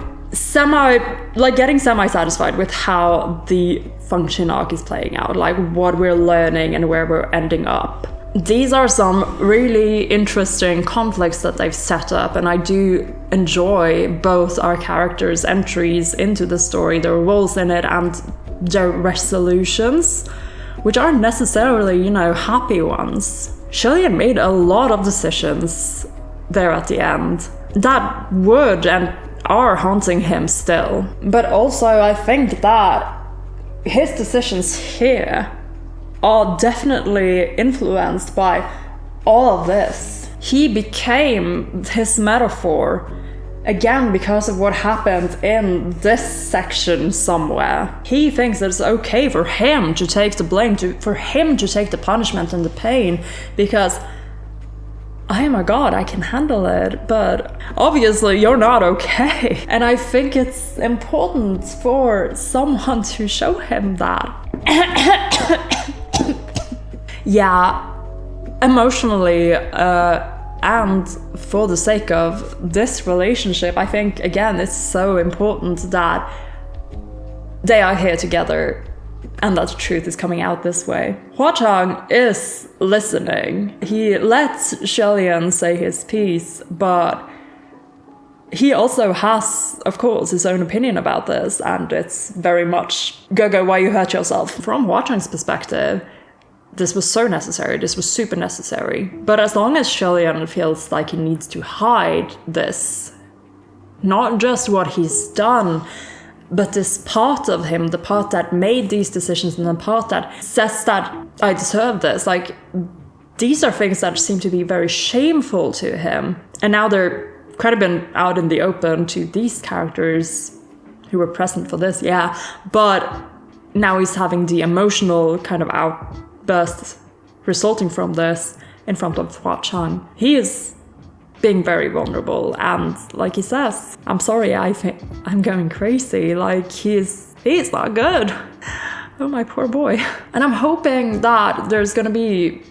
getting semi-satisfied with how the function arc is playing out, like what we're learning and where we're ending up. These are some really interesting conflicts that they've set up, and I do enjoy both our characters' entries into the story, their roles in it, and their resolutions, which aren't necessarily, happy ones. Xie Lian made a lot of decisions there at the end that would and are haunting him still. But also I think that his decisions here are definitely influenced by all of this. He became his metaphor again because of what happened in this section somewhere. He thinks that it's okay for him to take the blame, for him to take the punishment and the pain, because I am a god, I can handle it, but obviously you're not okay. And I think it's important for someone to show him that. Yeah, emotionally, and for the sake of this relationship, I think, again, it's so important that they are here together and that the truth is coming out this way. Huachang is listening. He lets Xie Lian say his piece, but he also has, of course, his own opinion about this, and it's very much go, why you hurt yourself. From Huachang's perspective, this was so necessary, this was super necessary. But as long as Xie Lian feels like he needs to hide this, not just what he's done, but this part of him, the part that made these decisions and the part that says that I deserve this, like, these are things that seem to be very shameful to him. And now they're kind of been out in the open to these characters who were present for this, yeah. But now he's having the emotional kind of outburst resulting from this in front of Huachang. He is being very vulnerable, and like he says, I'm sorry, I think I'm going crazy. Like, he's not good. Oh, my poor boy. And I'm hoping that there's gonna be,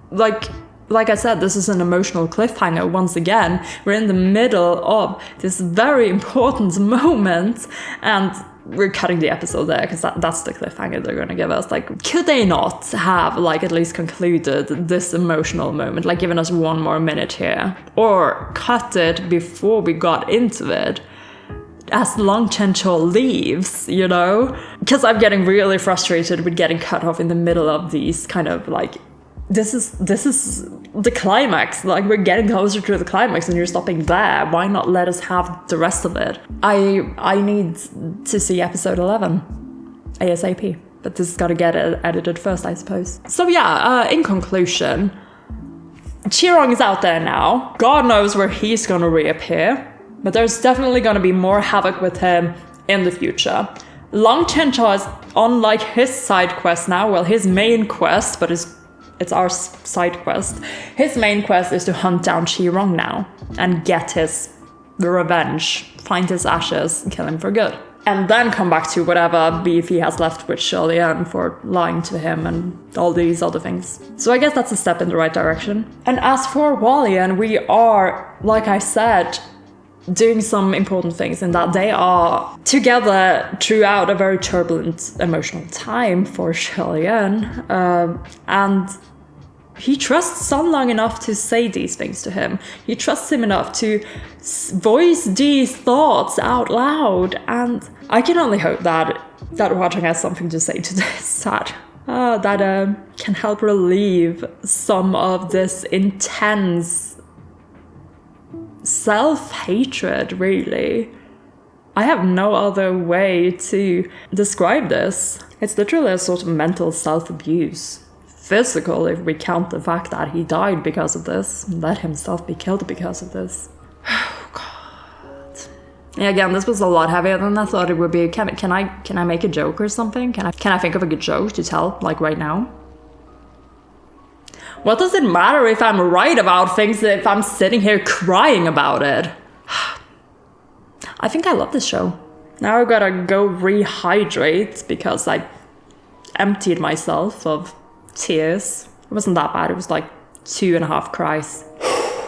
like I said, this is an emotional cliffhanger once again. We're in the middle of this very important moment, and we're cutting the episode there because that's the cliffhanger they're going to give us. Like, could they not have, like, at least concluded this emotional moment, like given us one more minute here, or cut it before we got into it as Lang Chen-cho leaves, because I'm getting really frustrated with getting cut off in the middle of these kind of like, this is the climax. Like, we're getting closer to the climax and you're stopping there. Why not let us have the rest of it? I need to see episode 11 ASAP, but this has got to get edited first, I suppose. So yeah, in conclusion, Qi Rong is out there now. God knows where he's gonna reappear, but there's definitely gonna be more havoc with him in the future. Long Chencha is on like his side quest now. Well, his main quest, but it's our side quest. His main quest is to hunt down Qi Rong now and get his revenge, find his ashes, and kill him for good. And then come back to whatever beef he has left with Xie Lian for lying to him and all these other things. So I guess that's a step in the right direction. And as for Hualien, we are, like I said, doing some important things in that they are together throughout a very turbulent emotional time for Xie Lian. And he trusts Sun long enough to say these things to him. He trusts him enough to voice these thoughts out loud. And I can only hope that Huacheng has something to say to this, that can help relieve some of this intense self-hatred, really. I have no other way to describe this. It's literally a sort of mental self-abuse. Physical, if we count the fact that he died because of this, let himself be killed because of this. Oh god. Yeah, again, this was a lot heavier than I thought it would be. Can I make a joke or something? Can I think of a good joke to tell, like right now? What does it matter if I'm right about things if I'm sitting here crying about it? I think I love this show. Now I gotta go rehydrate because I emptied myself of tears. It wasn't that bad. It was like 2.5 cries.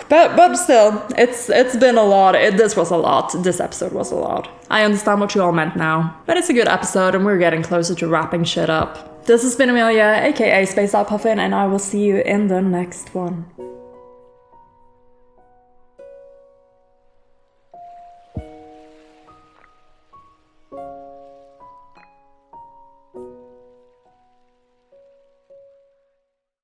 But still, it's been a lot. This was a lot. This episode was a lot. I understand what you all meant now. But it's a good episode and we're getting closer to wrapping shit up. This has been Amelia, aka Spaced Out Puffin, and I will see you in the next one.